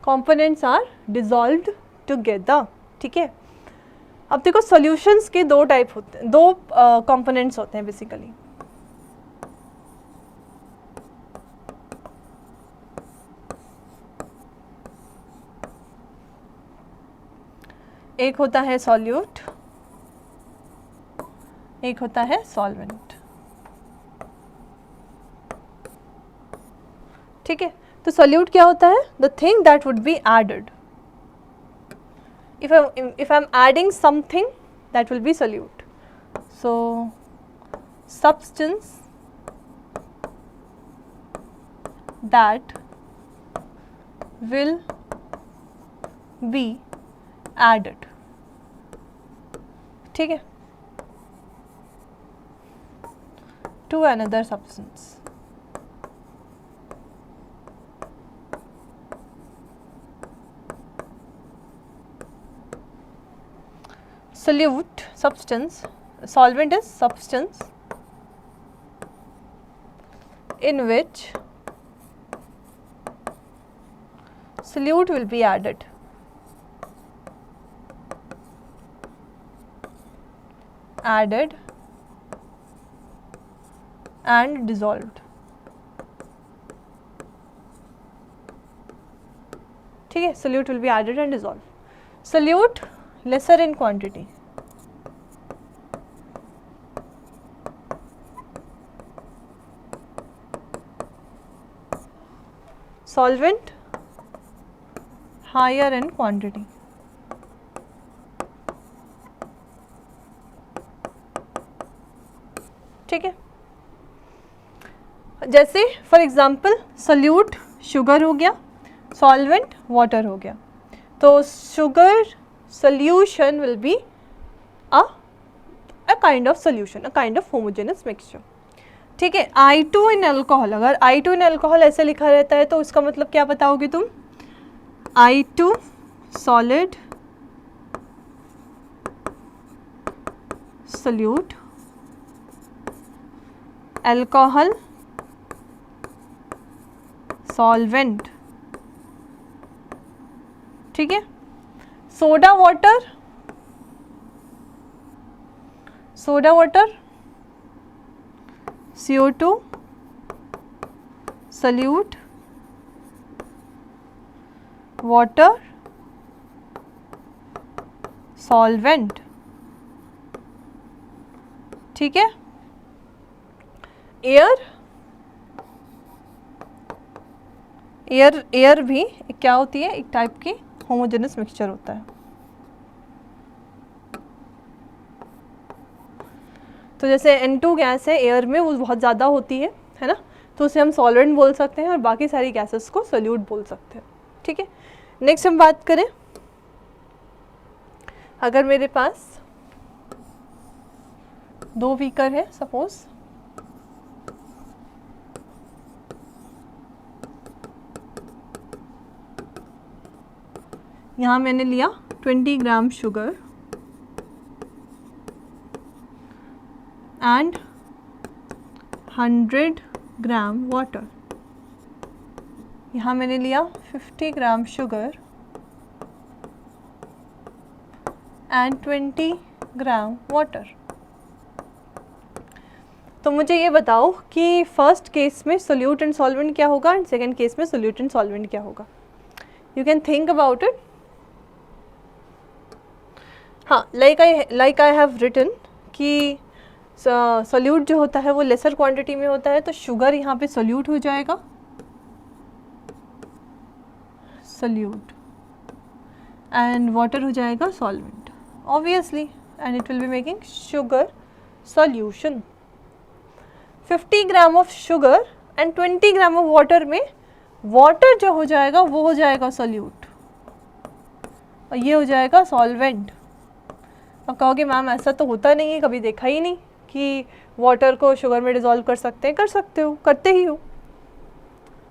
Components are dissolved together, ठीक है। अब देखो solutions के दो type होते हैं, दो components होते हैं बेसिकली। एक होता है सॉल्यूट, एक होता है सॉल्वेंट, ठीक है। तो सॉल्यूट क्या होता है? The thing that would be added, if I'm adding something that will be solute. So substance that will be added, ठीक है, to another substance. Solute, substance, solvent is substance in which solute will be added. Added and dissolved, ठीक है। solute will be added and dissolved. Solute lesser in quantity, solvent higher in quantity. ठीक है, जैसे for example solute sugar हो गया, solvent water हो गया, तो sugar solution will be a kind of solution, a kind of homogeneous mixture। ठीक है, I2 in alcohol, अगर I2 in alcohol ऐसे लिखा रहता है तो इसका मतलब क्या बताओगे तुम? I2 solid solute alcohol solvent। ठीक है, soda water, soda water CO2 solute water solvent. ठीक है, एयर, एयर भी क्या होती है? एक टाइप की होमोजेनस मिक्सचर होता है। तो जैसे N2 गैस है एयर में, वो बहुत ज़्यादा होती है ना, तो उसे हम सॉल्वेंट बोल सकते हैं और बाकी सारी गैसेस को सोल्यूट बोल सकते हैं। ठीक है, नेक्स्ट हम बात करें, अगर मेरे पास 2 बीकर है सपोज, यहाँ मैंने लिया 20 gram sugar and 100 gram water, यहाँ मैंने लिया 50 gram sugar and 20 gram water. तो मुझे ये बताओ कि फर्स्ट केस में सोल्यूट एंड सॉल्वेंट क्या होगा एंड सेकेंड केस में सोल्यूट एंड सॉल्वेंट क्या होगा? You can think about it. हाँ, लाइक आई हैव रिटन कि सोल्यूट जो होता है वो लेसर क्वांटिटी में होता है, तो शुगर यहाँ पे सोल्यूट हो जाएगा, सोल्यूट, एंड वाटर हो जाएगा solvent obviously, and it will be making sugar solution. 50 gram of sugar and 20 gram of water में वाटर जो हो जाएगा वो हो जाएगा सोल्यूट और ये हो जाएगा सॉल्वेंट। अब कहोगे मैम ऐसा तो होता नहीं है, कभी देखा ही नहीं कि वाटर को शुगर में डिज़ोल्व कर सकते हैं। कर सकते हो, करते ही हो,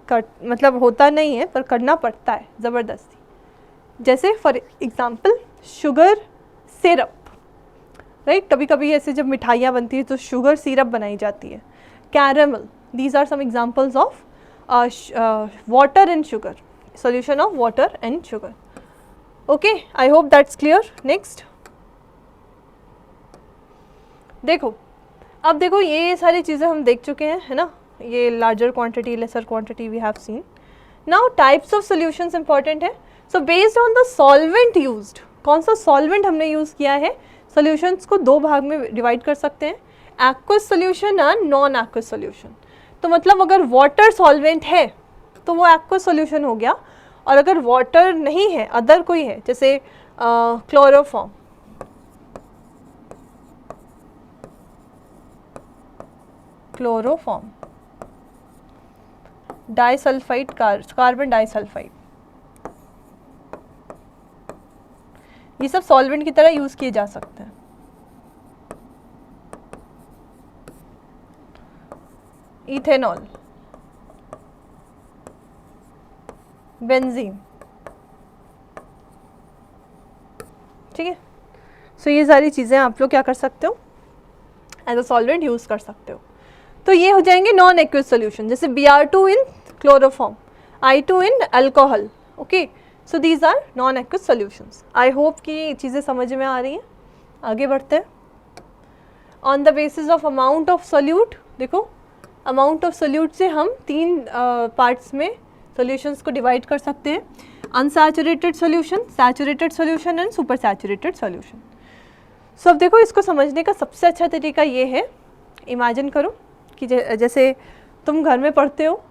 मतलब होता नहीं है पर करना पड़ता है ज़बरदस्ती। जैसे for example sugar syrup, right, कभी कभी ऐसे जब मिठाइयाँ बनती है तो शुगर सिरप बनाई जाती है, caramel, these are some examples of water and sugar, solution of water and sugar. Okay, I hope that's clear. Next देखो, अब देखो ये सारी चीज़ें हम देख चुके हैं, है ना, ये larger quantity, lesser quantity we have seen. Now types of solutions important है। So based on the solvent used, कौन सा सॉल्वेंट हमने यूज़ किया है, सॉल्यूशंस को 2 भाग में डिवाइड कर सकते हैं, aqueous solution and non aqueous solution. तो मतलब अगर वाटर सॉल्वेंट है तो वो एक्वस सॉल्यूशन हो गया, और अगर वाटर नहीं है, अदर कोई है, जैसे chloroform, chloroform, disulphide, carbon disulphide, ये सब सॉल्वेंट की तरह यूज किए जा सकते हैं। इथेनॉल, बेंजीन, ठीक है। सो ये सारी चीज़ें आप लोग क्या कर सकते हो, एज अ सॉल्वेंट यूज कर सकते हो। तो ये हो जाएंगे नॉन एक्वस सॉल्यूशन, जैसे Br2 in chloroform, I2 in alcohol. Okay, so these are non aqueous solutions. I hope कि चीज़ें समझ में आ रही हैं। आगे बढ़ते हैं। On the basis of amount of solute, देखो अमाउंट ऑफ सोल्यूट से हम 3 पार्ट्स में सॉल्यूशंस को डिवाइड कर सकते हैं, unsaturated solution, saturated solution and super saturated solution. So अब देखो, इसको समझने का सबसे अच्छा तरीका ये है, इमेजिन करो कि जैसे तुम घर में पढ़ते हो,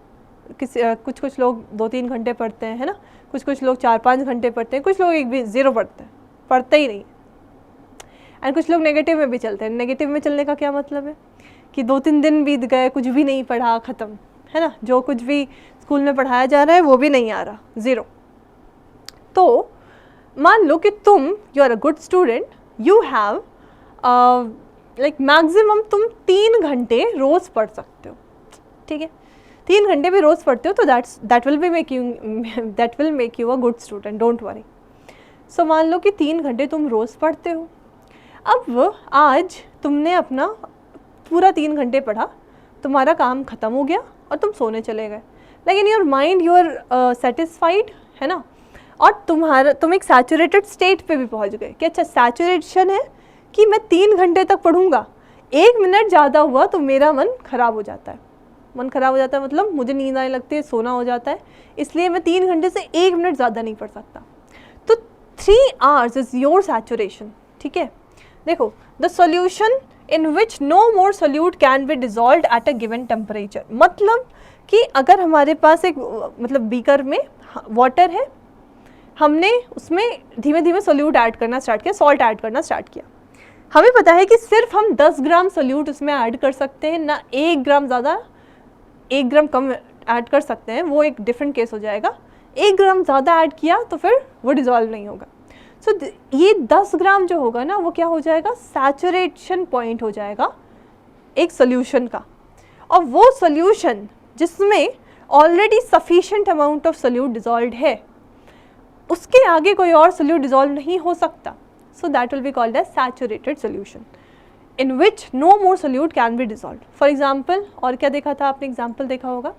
कुछ कुछ लोग 2-3 घंटे पढ़ते हैं, है ना, कुछ लोग 4-5 घंटे पढ़ते हैं, कुछ लोग एक भी 0 पढ़ते ही नहीं। एंड कुछ लोग नेगेटिव में भी चलते हैं। नेगेटिव में चलने का क्या मतलब है कि 2-3 दिन बीत गए, कुछ भी नहीं पढ़ा, ख़त्म, है ना, जो कुछ भी स्कूल में पढ़ाया जा रहा है वो भी नहीं आ रहा, 0। तो मान लो कि तुम you are a good student, you have like maximum तुम 3 घंटे रोज़ पढ़ सकते हो, ठीक है, 3 घंटे भी रोज़ पढ़ते हो तो that will make you a good student, don't worry. So मान लो कि 3 घंटे तुम रोज़ पढ़ते हो। अब आज तुमने अपना पूरा 3 घंटे पढ़ा, तुम्हारा काम ख़त्म हो गया और तुम सोने चले गए, लेकिन your mind you are satisfied, है ना, और तुम एक सैचुरेटेड स्टेट पे भी पहुंच गए कि अच्छा सैचुरेशन है कि मैं 3 घंटे तक पढ़ूंगा, 1 मिनट ज़्यादा हुआ तो मेरा मन ख़राब हो जाता है। मन ख़राब हो जाता है मतलब मुझे नींद आने लगती है, सोना हो जाता है, इसलिए मैं 3 घंटे से 1 मिनट ज़्यादा नहीं पढ़ सकता। तो 3 आवर्स इज़ योर सैचुरेशन, ठीक है। देखो, the solution in which no more solute can be dissolved at a given temperature, मतलब कि अगर हमारे पास एक मतलब बीकर में वाटर है, हमने उसमें धीमे धीमे सोल्यूट ऐड करना स्टार्ट किया, सॉल्ट ऐड करना स्टार्ट किया, हमें पता है कि सिर्फ हम 10 ग्राम सोल्यूट उसमें ऐड कर सकते हैं, ना 1 ग्राम ज़्यादा 1 ग्राम कम ऐड कर सकते हैं, वो एक डिफरेंट केस हो जाएगा। 1 ग्राम ज़्यादा ऐड किया तो फिर वो डिज़ोल्व नहीं होगा। सो ये 10 ग्राम जो होगा ना वो क्या हो जाएगा, सैचुरेशन पॉइंट हो जाएगा एक सोल्यूशन का, और वो सोल्यूशन जिसमें already sufficient amount of solute dissolve है, उसके आगे कोई और सोल्यूट डिज़ोल्व नहीं हो सकता। So that will be called as saturated solution in which no more solute can be dissolve. For example, और क्या देखा था आपने, एग्जाम्पल देखा होगा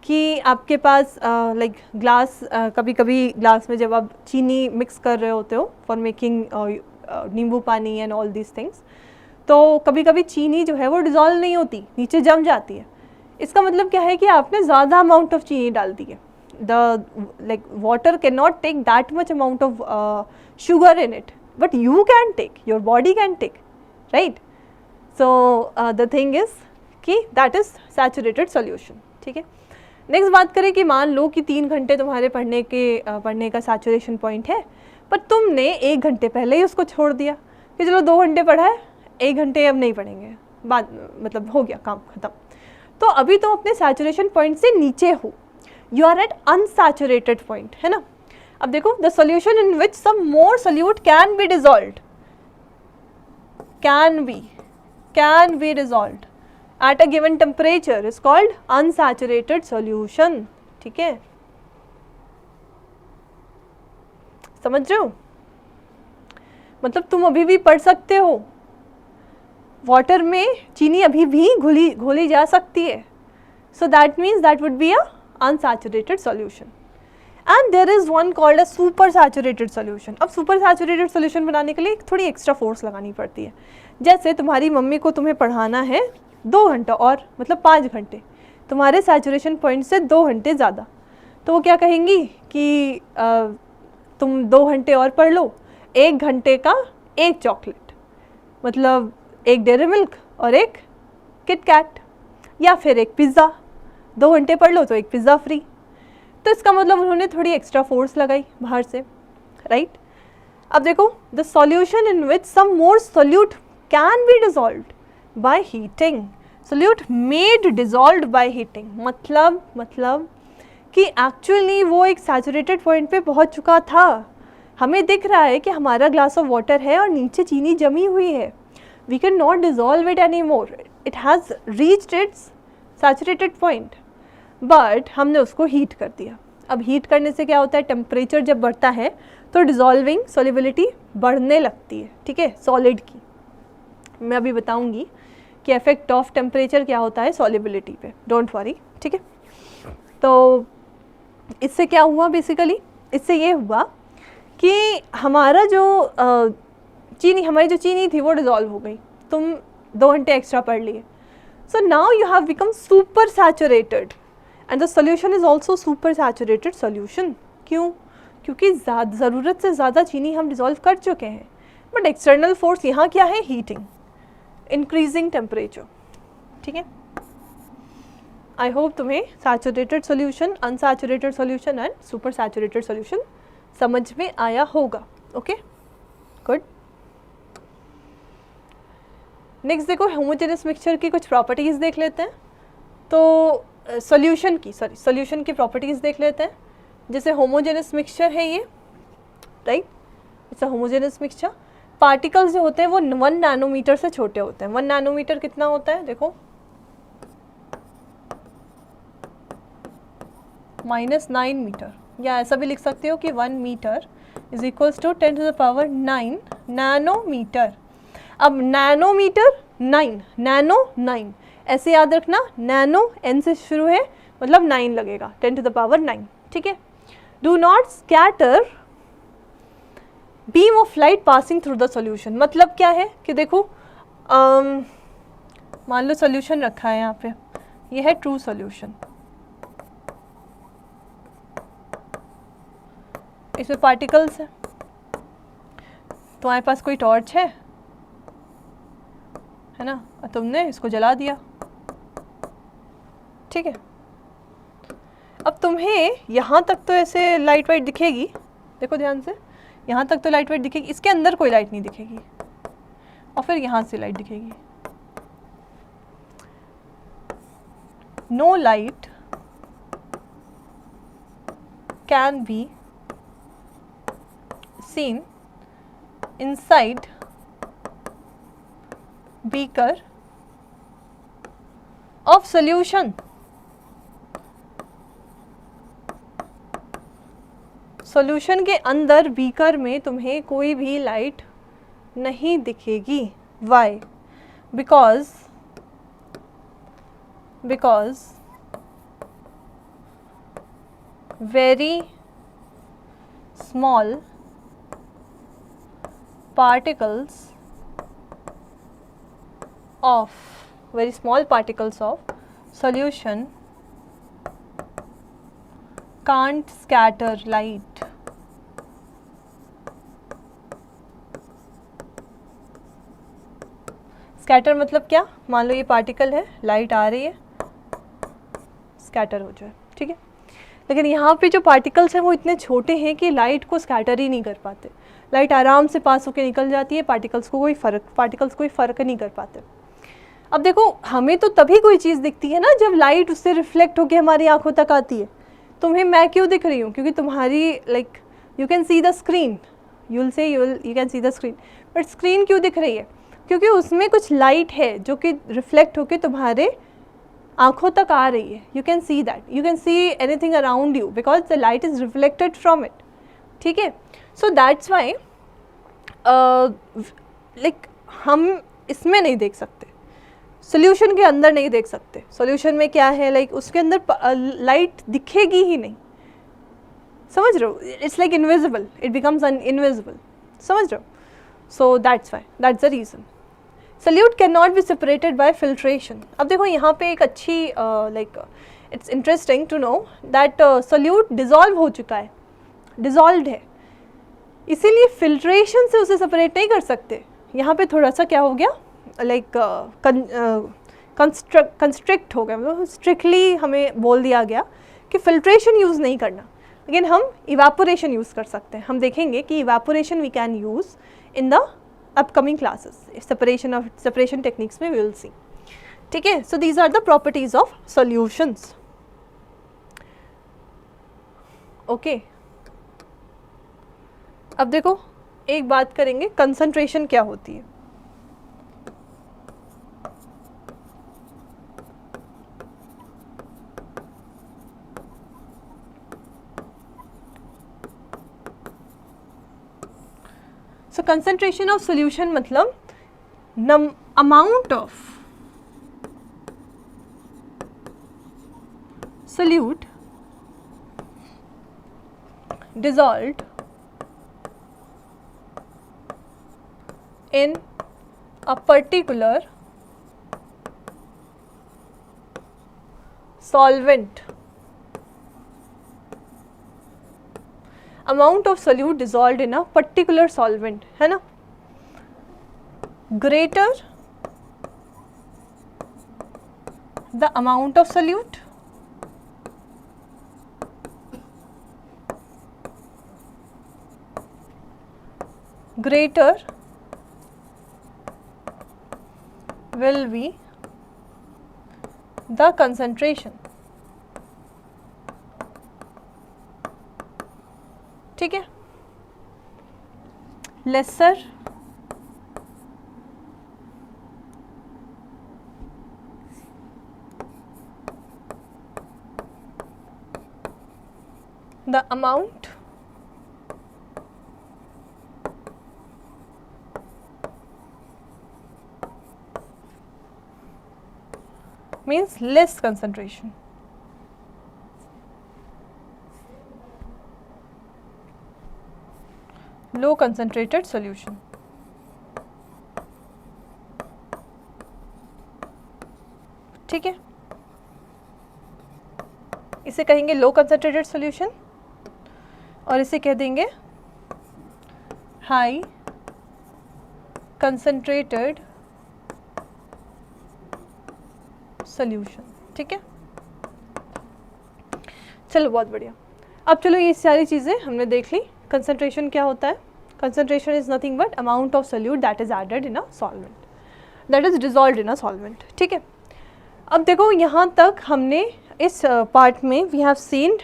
कि आपके पास लाइक ग्लास, कभी कभी ग्लास में जब आप चीनी मिक्स कर रहे होते हो फॉर मेकिंग नींबू पानी एंड ऑल दीज थिंग्स, तो कभी कभी चीनी जो है वो डिज़ोल्व नहीं होती, नीचे जम जाती है। इसका मतलब क्या है कि आपने ज़्यादा अमाउंट ऑफ चीनी डाल दी है। The like water can not take that much amount of sugar in it, but you can take, your body can take, right. So the thing is कि दैट इज़ सैचुरेटेड सोल्यूशन, ठीक है। Next बात करें कि मान लो कि 3 घंटे तुम्हारे पढ़ने का सैचुरेशन पॉइंट है, पर तुमने 1 घंटे पहले ही उसको छोड़ दिया कि चलो 2 घंटे पढ़ा है, 1 घंटे अब नहीं पढ़ेंगे, बाद मतलब हो गया काम ख़त्म। तो अभी तुम अपने सैचुरेशन पॉइंट से नीचे हो, you are at unsaturated point, है ना। अब देखो, the solution in which some more solute can be dissolved, can be dissolved at a given temperature is called unsaturated solution, ठीक है, समझ रहे हो। मतलब तुम अभी भी पढ़ सकते हो, वाटर में चीनी अभी भी घोली जा सकती है, so that means that would be a unsaturated solution. And there is one called a super saturated solution. अब super saturated solution बनाने के लिए थोड़ी एक्स्ट्रा फोर्स लगानी पड़ती है। जैसे तुम्हारी मम्मी को तुम्हें पढ़ाना है 2 घंटा और, मतलब 5 घंटे, तुम्हारे सैचुरेशन पॉइंट से 2 घंटे ज़्यादा, तो वो क्या कहेंगी कि तुम 2 घंटे और पढ़ लो, 1 घंटे का 1 चॉकलेट, मतलब 1 डेयरी मिल्क और 1 किट कैट, या फिर 1 पिज़्ज़ा, 2 घंटे पढ़ लो तो 1 पिज़्ज़ा फ्री। तो इसका मतलब उन्होंने थोड़ी एक्स्ट्रा फोर्स लगाई बाहर से, राइट। अब देखो, the solution in which some more solute can be dissolved by heating, solute made dissolved by heating, मतलब कि एक्चुअली वो एक सैचुरेटेड पॉइंट पे पहुंच चुका था, हमें दिख रहा है कि हमारा ग्लास ऑफ वाटर है और नीचे चीनी जमी हुई है, we can not dissolve it any more, it has reached its saturated point, but हमने उसको हीट कर दिया। अब हीट करने से क्या होता है, टेम्परेचर जब बढ़ता है तो डिज़ोल्विंग सोल्युबिलिटी बढ़ने लगती है, ठीक है, सॉलिड की। मैं अभी बताऊंगी कि इफेक्ट ऑफ टेम्परेचर क्या होता है सॉल्युबिलिटी पे, डोंट वरी, ठीक है। तो इससे क्या हुआ, बेसिकली इससे ये हुआ कि हमारी जो चीनी थी वो डिज़ोल्व हो गई, तुम 2 घंटे एक्स्ट्रा पढ़ लिए, so now you have become super saturated and the solution is also super saturated solution. क्यों? क्योंकि ज़रूरत से ज़्यादा चीनी हम डिज़ोल्व कर चुके हैं, बट एक्सटर्नल फोर्स यहाँ क्या है, हीटिंग, इंक्रीजिंग टेम्परेचर, ठीक है। आई होप तुम्हें saturated solution, unsaturated solution and super saturated solution समझ में आया होगा. Okay, good. नेक्स्ट देखो, होमोजेनस मिक्सचर की कुछ प्रॉपर्टीज़ देख लेते हैं. तो सॉल्यूशन की प्रॉपर्टीज़ देख लेते हैं. जैसे होमोजेनस मिक्सचर है ये, right, it's a homogeneous mixture. Particles जो होते हैं वो 1 नैनोमीटर से छोटे होते हैं. 1 नैनोमीटर कितना होता है, देखो, -9 मीटर, या ऐसा भी लिख सकते हो कि 1 metre is equals to 10⁹ nanometre. अब नैनोमीटर 9, नैनो 9, ऐसे याद रखना, नैनो n से शुरू है, मतलब 9 लगेगा, 10⁹. ठीक है. Do not scatter beam of light passing through the solution. मतलब क्या है कि देखो, मान लो सॉल्यूशन रखा है यहाँ पे, ये है ट्रू सॉल्यूशन, इसमें पार्टिकल्स है. तुम्हारे पास कोई टॉर्च है ना, और तुमने इसको जला दिया. ठीक है. अब तुम्हें यहाँ तक तो ऐसे लाइट वाइट दिखेगी, देखो ध्यान से, यहाँ तक तो लाइट वाइट दिखेगी, इसके अंदर कोई लाइट नहीं दिखेगी, और फिर यहाँ से लाइट दिखेगी. No light can be seen inside beaker of solution. Solution के अंदर बीकर में तुम्हें कोई भी लाइट नहीं दिखेगी. Why? Because very small particles of solution can't scatter light. Scatter मतलब क्या, मान लो ये पार्टिकल है, लाइट आ रही है, स्कैटर हो जाए. ठीक है. लेकिन यहाँ पे जो पार्टिकल्स हैं वो इतने छोटे हैं कि लाइट को स्कैटर ही नहीं कर पाते. लाइट आराम से पास होकर निकल जाती है, पार्टिकल्स कोई फ़र्क नहीं कर पाते. अब देखो, हमें तो तभी कोई चीज़ दिखती है ना जब लाइट उससे रिफ्लेक्ट होकर हमारी आंखों तक आती है. तुम्हें मैं क्यों दिख रही हूँ, क्योंकि तुम्हारी like you can see the screen, you can see the screen, but screen क्यों दिख रही है, क्योंकि उसमें कुछ लाइट है जो कि रिफ्लेक्ट होकर तुम्हारे आंखों तक आ रही है. You can see that, you can see anything around you because the light is reflected from it. ठीक है. सो दैट्स वाई लाइक हम इसमें नहीं देख सकते, सोल्यूशन के अंदर नहीं देख सकते. सोल्यूशन में क्या है, लाइक उसके अंदर लाइट दिखेगी ही नहीं. समझ रहे हो, it's like invisible, it becomes invisible. समझ रहे हो. So that's why, that's the reason. Solute can not be separated by filtration. अब देखो यहाँ पे एक अच्छी like it's interesting to know that solute dissolve हो चुका है, डिज़ोल्व्ड है, इसीलिए फिल्ट्रेशन से उसे सेपरेट नहीं कर सकते. यहाँ पे थोड़ा सा क्या हो गया, लाइक कंस्ट्रिक्ट हो गया, मतलब स्ट्रिक्टली हमें बोल दिया गया कि फिल्ट्रेशन यूज़ नहीं करना, लेकिन हम इवापोरेशन यूज़ कर सकते हैं. हम देखेंगे कि evaporation we can use in the upcoming classes, separation techniques में वी विल सी. ठीक है. So these are the properties of solutions. Okay. अब देखो, एक बात करेंगे, कंसंट्रेशन क्या होती है. सो कंसंट्रेशन ऑफ सॉल्यूशन मतलब amount of solute dissolved in a particular solvent. Amount of solute dissolved in a particular solvent, है ना, greater the amount of solute greater will be the concentration. ठीक है, lesser the amount means less concentration. Low concentrated solution. ठीक है, इसे कहेंगे लो concentrated solution और इसे कह देंगे हाई कंसंट्रेटेड सॉल्यूशन. ठीक है, चलो बहुत बढ़िया. अब चलो ये सारी चीज़ें हमने देख ली. कंसंट्रेशन क्या होता है? Concentration is nothing but amount of solute that is added in a solvent, that is dissolved in a solvent. ठीक है, अब देखो यहाँ तक हमने इस पार्ट में we have seen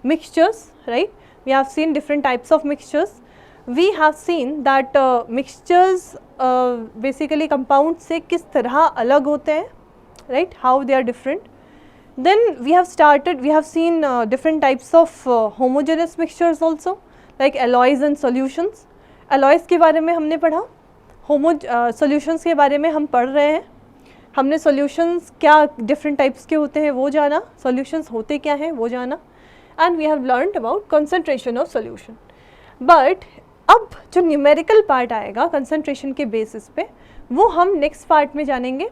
mixtures, right? We have seen different types of mixtures. We have seen that mixtures basically compound से किस तरह अलग होते हैं, right? How they are different. Then we have seen different types of homogeneous mixtures also, like alloys and solutions. Alloys के बारे में हमने पढ़ा, solutions के बारे में हम पढ़ रहे हैं. हमने solutions क्या different types के होते हैं वो जाना, solutions होते क्या हैं वो जाना, and we have learned about concentration of solution. But अब जो numerical part आएगा concentration के basis पे, वो हम next part में जानेंगे.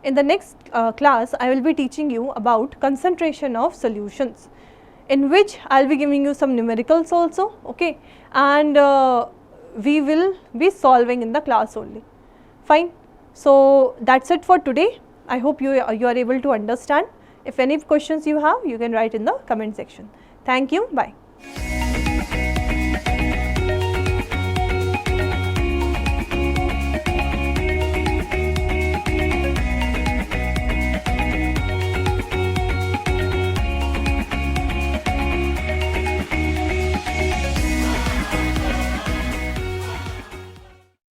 In the next class, I will be teaching you about concentration of solutions, in which I will be giving you some numericals also, okay, and we will be solving in the class only. Fine. So that's it for today. I hope you are able to understand. If any questions you have, you can write in the comment section. Thank you. Bye.